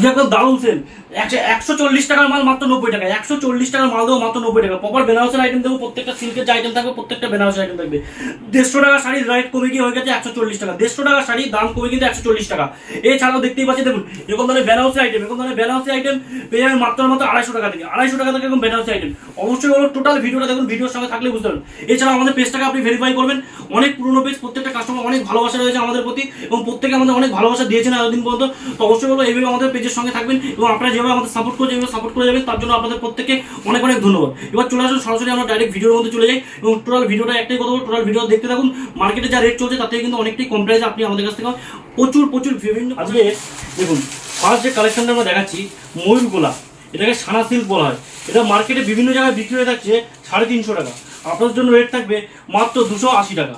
আজকে একদম দারুণ সেল। 140 টাকার মাল মাত্র 90 টাকা, 140 টাকার মাল দেবো মাত্র 90 টাকা। প্রপার বেনারসের আইটেম দেবো, প্রত্যেকটা সিল্কের যে আইটেম থাকবে প্রত্যেকটা বেনারসের আইটেম থাকবে। 150 টাকা শাড়ির রেট কমে গিয়ে হয়ে গেছে 140 টাকা। 150 টাকা শাড়ির দাম কমে কিন্তু 140 টাকা। এছাড়াও দেখতেই পাচ্ছি দেখুন এরকম ধরনের বেনারসি আইটেম, এরকম ধরনের বেনারসি আইটেম পেয়ে যাবেন মাত্র 250 টাকা থেকে। 250 টাকা থেকে এরকম বেনারসি আইটেম। অবশ্যই হলো টোটাল ভিডিওটা দেখুন, ভিডিওর সঙ্গে থাকলে বুঝতে পারবেন। এছাড়াও আমাদের পেজটাকে আপনি ভেরিফাই করবেন, অনেক পুরনো পেজ, প্রত্যেকটা কাস্টমার অনেক ভালোবাসা রয়েছে আমাদের প্রতি এবং প্রত্যেকে আমাদের অনেক ভালোবাসা দিয়েছেন এতদিন পর্যন্ত। তো অবশ্যই বলবো এইভাবে আমাদের পেজের সঙ্গে থাকবেন এবং আপনারা যেভাবে আমাদের সাপোর্ট করে যেভাবে সাপোর্ট করে যাবেন তার জন্য আপনাদের প্রত্যেকে অনেক অনেক ধন্যবাদ। এবার চলে আসুন সরাসরি আমরা ডাইরেক্ট ভিডিওর মধ্যে চলে যাই এবং টোটাল ভিডিওটা একটাই কথা বলবো, টোটাল ভিডিও দেখতে থাকুন। মার্কেটে যা রেট চলছে তার থেকে কিন্তু অনেকটাই কম প্রাইসে আপনি আমাদের কাছ থেকে প্রচুর প্রচুর বিভিন্ন। আজকে দেখুন ফার্স্ট যে কালেকশনটা আমরা দেখাচ্ছি ময়ূর গোলা, এটাকে সানা সিল্ক বলা হয়। এটা মার্কেটে বিভিন্ন জায়গায় বিক্রি হয়ে থাকছে 350 টাকা, আপনাদের জন্য রেট থাকবে মাত্র 280 টাকা।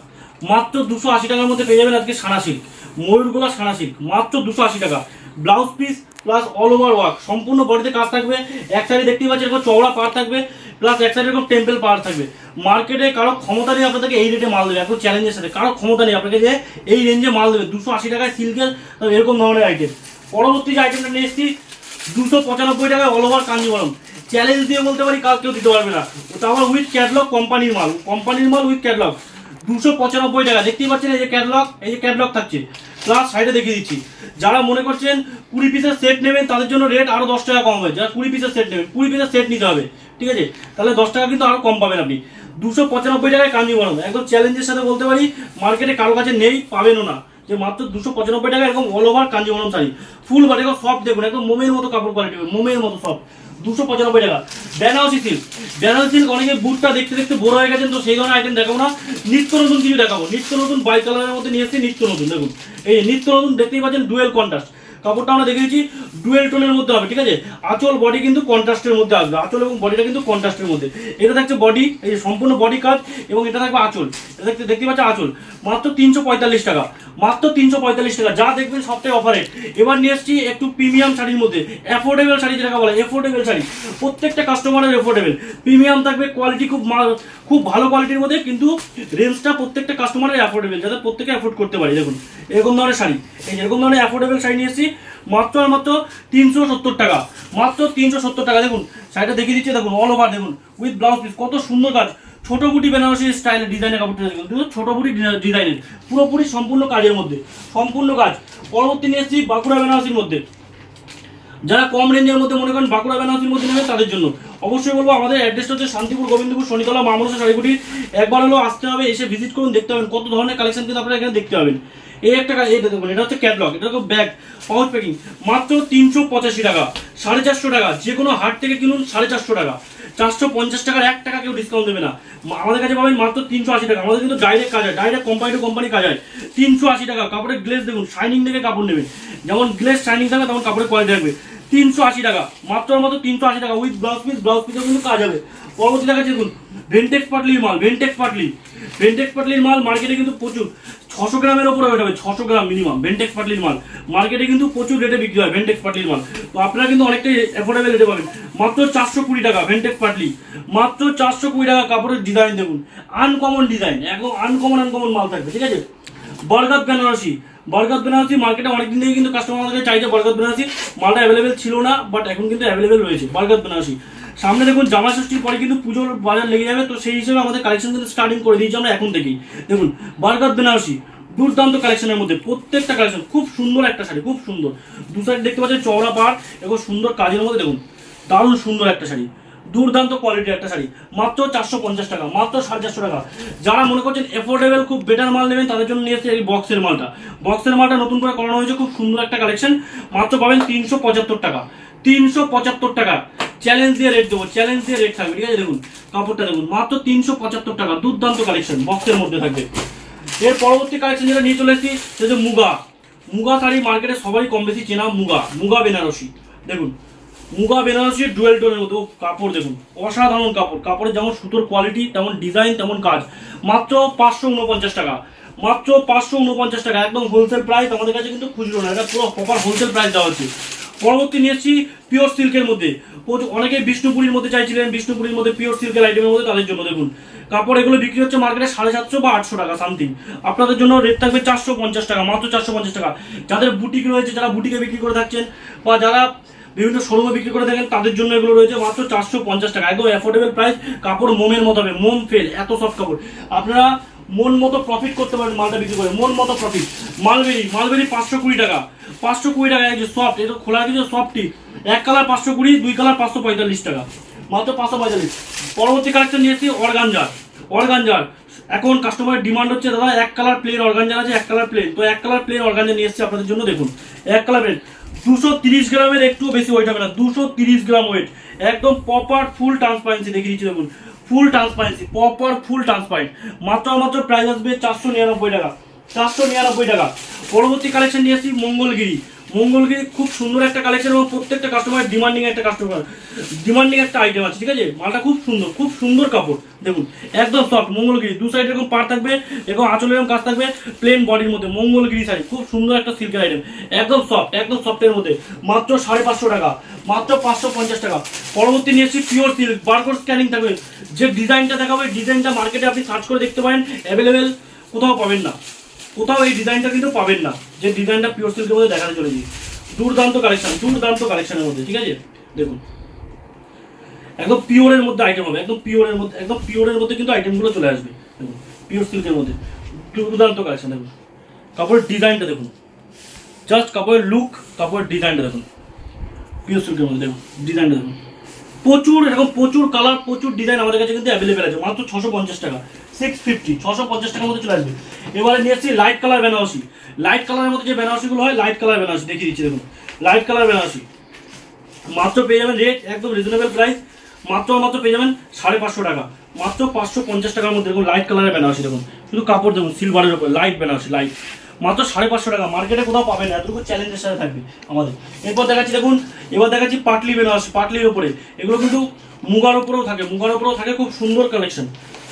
মাত্র 280 টাকার মধ্যে পেয়ে যাবেন আজকে সানা সিল্ক, ময়ূরগুলা সানা সিল্ক মাত্র 280 টাকা। Blouse piece plus all over work, সম্পূর্ণ বডিতে কাজ থাকবে। এক সাইডে দেখতেই পাচ্ছেন এরকম চওড়া পাড় থাকবে, প্লাস এক সাইডে এরকম টেম্পল পাড় থাকবে। মার্কেটে কারো ক্ষমতা নেই আপনাদেরকে এই রেটে মাল দেবে, এখন চ্যালেঞ্জের সাথে কারো ক্ষমতা নেই আপনাকে যে এই রেঞ্জে মাল দেবে 280 টাকায় সিল্কের এরকম ধরনের আইটেম। পরবর্তী যে আইটেমটা নিয়ে এসেছি 295 টাকায় অল ওভার কাঞ্জিবরম। চ্যালেঞ্জ দিয়ে বলতে পারি কাল কেউ দিতে পারবে না, ওটা আমার উইথ ক্যাটলগ, কোম্পানির মাল, কোম্পানির মাল উইথ ক্যাটলগ। 295 টাকা, দেখতেই পাচ্ছেন এই যে ক্যাটলগ, এই যে ক্যাটলগ থাকছে। প্লাস সাইডে দেখিয়ে দিচ্ছি, যারা মনে করছেন 20 পিসের সেট নেবেন তাদের জন্য রেট আরো 10 টাকা কম হবে। যারা 20 পিসের সেট নেবেন, 20 পিসের সেট নিতে হবে, ঠিক আছে, তাহলে 10 টাকা কিন্তু আরো কম পাবেন আপনি। 295 টাকায় কাঞ্জিবরম, একদম চ্যালেঞ্জের সাথে বলতে পারি মার্কেটে কারো কাছে নেই, পাবেনও না, যে মাত্র 295 টাকা এরকম all over Kanjeevaram sari full but একদম সফট, দেখুন একদম মোমের মতো কাপড় কোয়ালিটি, মোমের মতো সফট। 295 টাকা। বেনারসি সিল্ক, বেনারসি সিল্ক অনেকে বুটটা দেখতে দেখতে বড় হয়ে গেছেন, তো সেই ধরনের আইটেম দেখাবো না, নিত্য নতুন কিছু দেখাবো। নিত্য নতুন বাই কালারের মধ্যে নিয়ে এসেছি, নিত্য নতুন দেখুন এই নিত্য নতুন দেখতেই পাচ্ছেন ডুয়েল কন্ট্রাস্ট কাপড়টা আমরা দেখেছি, ডুয়েল টোনের মধ্যে হবে, ঠিক আছে। আঁচল বডি কিন্তু কন্ট্রাস্টের মধ্যে আসবে, আঁচল এবং বডিটা কিন্তু কন্ট্রাস্টের মধ্যে। এটা থাকছে বডি, এই সম্পূর্ণ বডি কাজ এবং এটা থাকবে আঁচল, এটা দেখতে পাচ্ছেন আঁচল। মাত্র 345 টাকা, মাত্র 345 টাকা, যা দেখবেন সবটাই অফারে। এবার নিয়ে এসেছি একটু প্রিমিয়াম শাড়ির মধ্যে, অ্যাফোর্ডেবল শাড়ি যেটাকে বলে অ্যাফোর্ডেবল শাড়ি, প্রত্যেকটা কাস্টমারের অ্যাফোর্ডেবল। প্রিমিয়াম থাকবে, কোয়ালিটি খুব ভালো কোয়ালিটির মধ্যে, কিন্তু রেঞ্জটা প্রত্যেকটা কাস্টমারের অ্যাফোর্ডেবল, যাতে প্রত্যেকে অ্যাফোর্ড করতে পারে। দেখুন এরকম ধরনের শাড়ি, এই এরকম ধরনের অ্যাফোর্ডেবল শাড়ি নিয়ে এসেছি মাত্র আর মাত্র 370 টাকা, মাত্র 370 টাকা। দেখুন শাড়িটা দেখিয়ে দিচ্ছে, দেখুন অল ওভার দেখুন উইথ ব্লাউজ পিস, কত সুন্দর কাজ, ছোট বুটি বেনারসি স্টাইলের ডিজাইনের কাপড়টা দেখুন, ছোট বুটি ডিজাইনের পুরোপুরি সম্পূর্ণ কাজের মধ্যে, সম্পূর্ণ কাজ। পরবর্তী নিয়ে এসেছি বাঁকুড়া বেনারসির মধ্যে, যারা কম রেঞ্জের মধ্যে মনে করেন বাঁকুড়া বেনারসির মধ্যে নেবেন তাদের জন্য অবশ্যই বলবো আমাদের অ্যাড্রেসটা হচ্ছে শান্তিপুর, গোবিন্দপুর, শনিতলা, মা মনসা শাড়িগুটি। একবার হলেও আসতে হবে, এসে ভিজিট করুন, দেখতে পাবেন কত ধরনের কালেকশন কিন্তু আপনারা এখানে দেখতে পাবেন। এই একটা এটা দেখুন, এটা হচ্ছে ক্যাটলগ, এটা হচ্ছে ব্যাগ পাউচ প্যাকিং, মাত্র 385 টাকা, 450 টাকা। যে কোনো হাট থেকে কিনুন 450 টাকা, 450 টাকার 1 টাকা কেউ ডিসকাউন্ট দেবে না। আমাদের কাছে পাবেন মাত্র 380 টাকা। আমাদের কিন্তু ডাইরেক্ট কাজ হয়, ডাইরেক্ট কোম্পানি টু কোম্পানি কাজ হয়। 380 টাকা। কাপড়ের গ্লেজ দেখুন, শাইনিং দেখে কাপড় নেবেন, যেমন গ্লেজ শাইনিং থাকবে তেমন কাপড়ের কোয়ালিটি থাকবে। 380 টাকা, মাত্র 380 টাকা উইথ ব্লাউজ পিস, ব্লাউজ পিসেও কিন্তু কাজ হবে। পরবর্তী দেখাচ্ছি দেখুন ভেন্টেক্স পাটলির মাল, ভেন্টেক্স পাটলির মাল মার্কেটে কিন্তু প্রচুর, 600 গ্রামের ওপরে ওয়েট হবে, 600 গ্রাম মিনিমাম। ভেন্টেক্স পাটলির মাল মার্কেটে কিন্তু প্রচুর রেটে বিক্রি হয়, ভেন্টেক্স পাটলির মাল। তো আপনারা কিন্তু অনেকটাই অ্যাফোর্ডেবল রেটে পাবেন, মাত্র 420 টাকা। ভেন্টেক্স পাটলি মাত্র 420 টাকা। কাপড়ের ডিজাইন দেখুন, আনকমন ডিজাইন, একদম আনকমন মাল থাকবে, ঠিক আছে। বরগাত বেনারসি, বরগাত বেনারসি মার্কেটে অনেকদিন থেকে কিন্তু কাস্টমার আমাদের চাইছে বরগাত বেনারসি, মালটা অ্যাভেলেবেল ছিল না, বাট এখন কিন্তু অ্যাভেলেবেল রয়েছে বরগাত বেনারসি। সামনে দেখুন জামা ষষ্ঠীর পরে কিন্তু পুজোর বাজার লেগে যাবে, তো সেই হিসেবে আমাদের কালেকশন কিন্তু স্টার্টিং করে দিয়েছি আমরা এখন থেকেই। দেখুন বরগাত বেনারসি দুর্দান্ত কালেকশনের মধ্যে, প্রত্যেকটা কালেকশন খুব সুন্দর একটা শাড়ি, খুব সুন্দর। দু সাইড দেখতে পাচ্ছেন চওড়া পাড় এবং সুন্দর কাজের মধ্যে, দেখুন দারুণ সুন্দর একটা শাড়ি, দুর্দান্ত কোয়ালিটির একটা শাড়ি, মাত্র 450 টাকা, মাত্র 450 টাকা। যারা মনে করছেন এফোর্ডেবল খুব বেটার মাল নেবেন তাদের জন্য নিয়ে এসেছে এই বক্সের মালটা। বক্সের মালটা নতুন করে করানো হয়েছে, খুব সুন্দর একটা কালেকশন, মাত্র পাবেন 375 টাকা, 375 টাকা। চ্যালেঞ্জ দিয়ে রেট দেবো, চ্যালেঞ্জ দিয়ে রেট থাকবে, ঠিক আছে। দেখুন কাপড়টা দেখুন, মাত্র 375 টাকা, দুর্দান্ত কালেকশন বক্সের মধ্যে থাকবে। এর পরবর্তী কালেকশন যেটা নিয়ে চলে এসেছি সেটা হচ্ছে মুগা শাড়ি, মার্কেটে সবাই কম বেশি চেনা মুগা বেনারসি। দেখুন মুগা বেনারসির ডুয়েল টোনের মতো কাপড়, দেখুন অসাধারণ কাপড়, কাপড়ের যেমন সুতোর কোয়ালিটি তেমন ডিজাইন তেমন কাজ, মাত্র 549 টাকা, মাত্র 549 টাকা, একদম হোলসেল প্রাইস। আমাদের কাছে কিন্তু খুচরো না, এটা পুরো প্রপার হোলসেল প্রাইস দেওয়া হচ্ছে। পরবর্তী নিয়ে এসেছি পিওর সিল্কের মধ্যে। অনেকে বিষ্ণুপুরীর মধ্যে চাইছিলেন, বিষ্ণুপুরীর মধ্যে পিওর সিল্কের আইটেমের মধ্যে, তাদের জন্য দেখুন কাপড় এগুলো বিক্রি হচ্ছে মার্কেটে 750 বা 800 টাকা সামথিং। আপনাদের জন্য রেট থাকবে 450 টাকা, মাত্র 450 টাকা। যাদের বুটিক রয়েছে, যারা বুটিকে বিক্রি করে থাকছেন বা যারা বিভিন্ন শোরুমে বিক্রি করে থাকেন, তাদের জন্য এগুলো রয়েছে মাত্র 450 টাকা, একদম অ্যাফোর্ডেবল প্রাইস। কাপড় মোমের মতো হবে, মোম ফেল, এত সফট কাপড়। আপনারা মন মতো প্রফিট করতে পারেন মালটা বিক্রি করে, মন মতো প্রফিট। মালবেরি 520 টাকা, 520 টাকা। এই যে সফট, এটা খোলা কিছু সফটটি, এক কালার 520, দুই কালার 545 টাকা, মাত্র 545। পরবর্তী কালেকশন নিয়েছি অর্গানজার। এখন কাস্টমারের ডিমান্ড হচ্ছে দাদা এক কালার প্লেন অর্গানজার আছে, এক কালার প্লেন, তো এক কালার প্লেন অর্গানজার নিয়ে এসেছি আপনাদের জন্য। দেখুন এক কালার প্লেন, 230 গ্রামের একটু বেশি ওয়েট হবে না, 230 গ্রাম ওয়েট, একদম প্রপার ফুল ট্রান্সপারেন্সি দেখিয়ে দিচ্ছি। দেখুন ফুল ট্রান্সপারেন্সি, প্রপার ফুল ট্রান্সপারেন্ট। মাত্র প্রাইস আসবে 499 টাকা, 499 টাকা। পরবর্তী কালেকশন নিয়ে এসেছি মঙ্গলগিরি খুব সুন্দর একটা কালেকশন এবং প্রত্যেকটা কাস্টমার ডিমান্ডিং একটা আইটেম আছে, ঠিক আছে। মালটা খুব সুন্দর কাপড়। দেখুন একদম সফট মঙ্গলগিরি, দু সাইড এরকম পার থাকবে এবং আঁচলের এরকম কাজ থাকবে, প্লেন বডির মধ্যে মঙ্গলগিরি শাড়ি, খুব সুন্দর একটা সিল্কের আইটেম, একদম সফটের মধ্যে, মাত্র 550 টাকা, মাত্র 550 টাকা। পরবর্তী নিয়ে এসেছি পিওর সিল্ক, বারকোড স্ক্যানিং থাকবে। যে ডিজাইনটা দেখাবে, ডিজাইনটা মার্কেটে আপনি সার্চ করে দেখতে পারেন, অ্যাভেলেবেল কোথাও পাবেন না, কোথাও এই ডিজাইনটা কিন্তু পাবেন না, যে ডিজাইনটা পিওর সিল্কের মধ্যে দেখাতে চলেছি। দুর্দান্ত কালেকশনের মধ্যে, ঠিক আছে। দেখুন একদম পিওরের মধ্যে আইটেম হবে, একদম পিওরের মধ্যে কিন্তু আইটেমগুলো চলে আসবে। দেখুন পিওর সিল্কের মধ্যে দুর্দান্ত কালেকশন। দেখুন কাপড়ের ডিজাইনটা দেখুন, জাস্ট কাপড়ের লুক, কাপড়ের ডিজাইনটা দেখুন, পিওর সিল্কের মধ্যে দেখুন ডিজাইনটা দেখুন। প্রচুর কালার, প্রচুর ডিজাইন আমাদের কাছে কিন্তু অ্যাভেলেবেল আছে, মাত্র 650 টাকা, 650 টাকার মধ্যে চলে আসবে। এবারে নিয়ে এসেছি লাইট কালার বেনারসি। লাইট কালারের মধ্যে যে বেনারসিগুলো হয়, লাইট কালার বেনারসি দেখিয়ে দিচ্ছি। দেখুন লাইট কালার বেনারসি মাত্র পেয়ে যাবেন, রেট একদম রিজনেবল প্রাইস, মাত্র পেয়ে যাবেন 550 টাকা, মাত্র 550 টাকার মধ্যে। দেখুন লাইট কালারের বেনারসি, দেখুন শুধু কাপড় দেখুন সিলভারের উপর লাইট বেনারসি, লাইট, মাত্র 550 টাকা। মার্কেটে কোথাও পাবেন না, এতটুকু চ্যালেঞ্জের সাথে থাকবে আমাদের। এবার দেখাচ্ছি পাটলি বেনারসি, পাটলির উপরে, এগুলো কিন্তু মুগার উপরেও থাকে, খুব সুন্দর কালেকশন,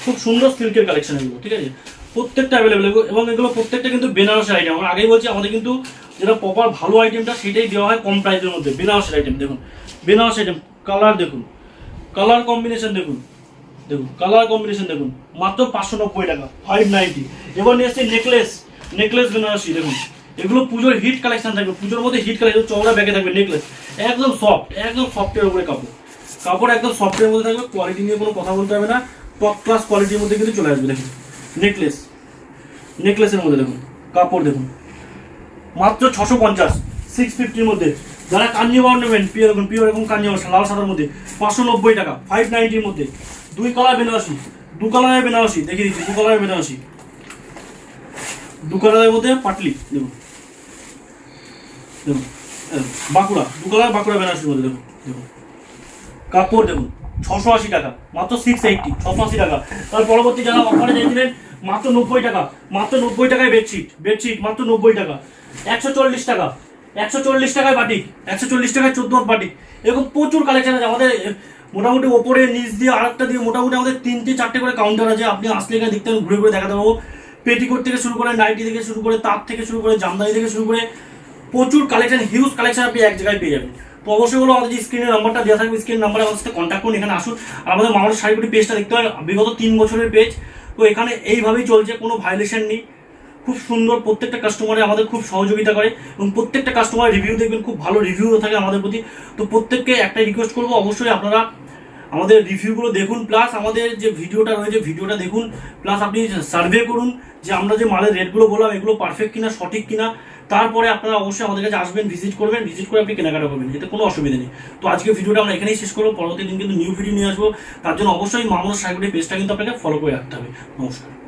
খুব সুন্দর সিল্কের কালেকশন এগুলো, ঠিক আছে। প্রত্যেকটা অ্যাভেলেবেল এবং এগুলো প্রত্যেকটা কিন্তু বেনারসের আইটেম। আমরা আগেই বলছি, আমাদের কিন্তু যেটা প্রপার ভালো আইটেমটা সেটাই দেওয়া হয় কম প্রাইসের মধ্যে, বেনারসের আইটেম। দেখুন বেনারসি আইটেম, কালার দেখুন, কালার কম্বিনেশন দেখুন, মাত্র 590 টাকা, 590। এবার নিয়ে এসেছি নেকলেস বেনারসি। দেখুন এগুলো পুজোর হিট কালেকশন থাকবে, পুজোর মধ্যে হিট কালেকশন, চওড়া ব্যাগে থাকবে নেকলেস, একদম সফটের উপরে কাপড় একদম সফটের মধ্যে থাকবে। কোয়ালিটি নিয়ে কোনো কথা বলতে হবে না, টপ ক্লাস কোয়ালিটির মধ্যে কিন্তু চলে আসবে। দেখুন নেকলেসের মধ্যে দেখুন কাপড় দেখুন, মাত্র 650, 650-র মধ্যে। যারা কাঞ্জিভার নেবেন, পিওর এরকম কাঞ্জিভার লাল সাদার মধ্যে, 590 টাকা, 590-র মধ্যে। দুই কালারের বেনারসি দেখিয়ে দিচ্ছি, দু কালারের মধ্যে পাটলি। দেখুন বাঁকুড়া, বাঁকুড়া বেনারসির মধ্যে। দেখুন কাপড় দেখুন, 680 টাকা, মাত্র 680, 680 টাকা। তার পরবর্তী যারা অফারে চাইছিলেন, মাত্র 90 টাকা, মাত্র 90 টাকায় বেডশিট, মাত্র 90 টাকা, 140 টাকা, 140 টাকায় বাটিক, 140 টাকায় 14 হাত বাটিক। এরকম প্রচুর কালেকশন আছে আমাদের। মোটামুটি ওপরে নিচ দিয়ে আরেকটা দিয়ে মোটামুটি আমাদের 3-4টে করে কাউন্টার আছে। আপনি আসলে এখানে দেখতে ঘুরে দেখাতে পারবো। পেটিকোট থেকে শুরু করে, নাইটি থেকে শুরু করে, তাঁত থেকে শুরু করে, জামদানি থেকে শুরু করে প্রচুর কালেকশন, হিউজ কালেকশন আপনি এক জায়গায় পেয়ে যাবেন। তো অবশ্যই বলো, আমাদের যে স্ক্রিনের নাম্বারটা দেওয়া থাকবে, স্ক্রিন নাম্বারে আমাদের সাথে কন্ট্যাক্ট করুন, এখানে আসুন। আর আমাদের মামার শাড়িগুটি পেজটা দেখতে হয়, বিগত 3 বছরের পেজ। তো এখানে এইভাবেই চলছে, কোনো ভাইলেশন নেই, খুব সুন্দর। প্রত্যেকটা কাস্টমারে আমাদের খুব সহযোগিতা করে এবং প্রত্যেকটা কাস্টমারের রিভিউ দেখবেন, খুব ভালো রিভিউ থাকে আমাদের প্রতি। তো প্রত্যেককে একটাই রিকোয়েস্ট করবো, অবশ্যই আপনারা আমাদের রিভিউগুলো দেখুন, প্লাস আমাদের যে ভিডিওটা রয়েছে ভিডিওটা দেখুন, প্লাস আপনি সার্ভে করুন যে আমরা যে মালের রেটগুলো বললাম এগুলো পারফেক্ট কিনা, সঠিক কিনা। তারপরে আপনারা অবশ্যই আমাদের কাছে আসবেন, ভিজিট করে আপনি কেনাকাটা করবেন, এতে কোনো অসুবিধা নেই। তো আজকে ভিডিওটা আমরা এখানেই শেষ করবো, পরবর্তী দিন কিন্তু নিউ ভিডিও নিয়ে আসবো। তার জন্য অবশ্যই মামুনের শাড়িগুটির পেজটা কিন্তু আপনাকে ফলো করে রাখতে হবে। নমস্কার।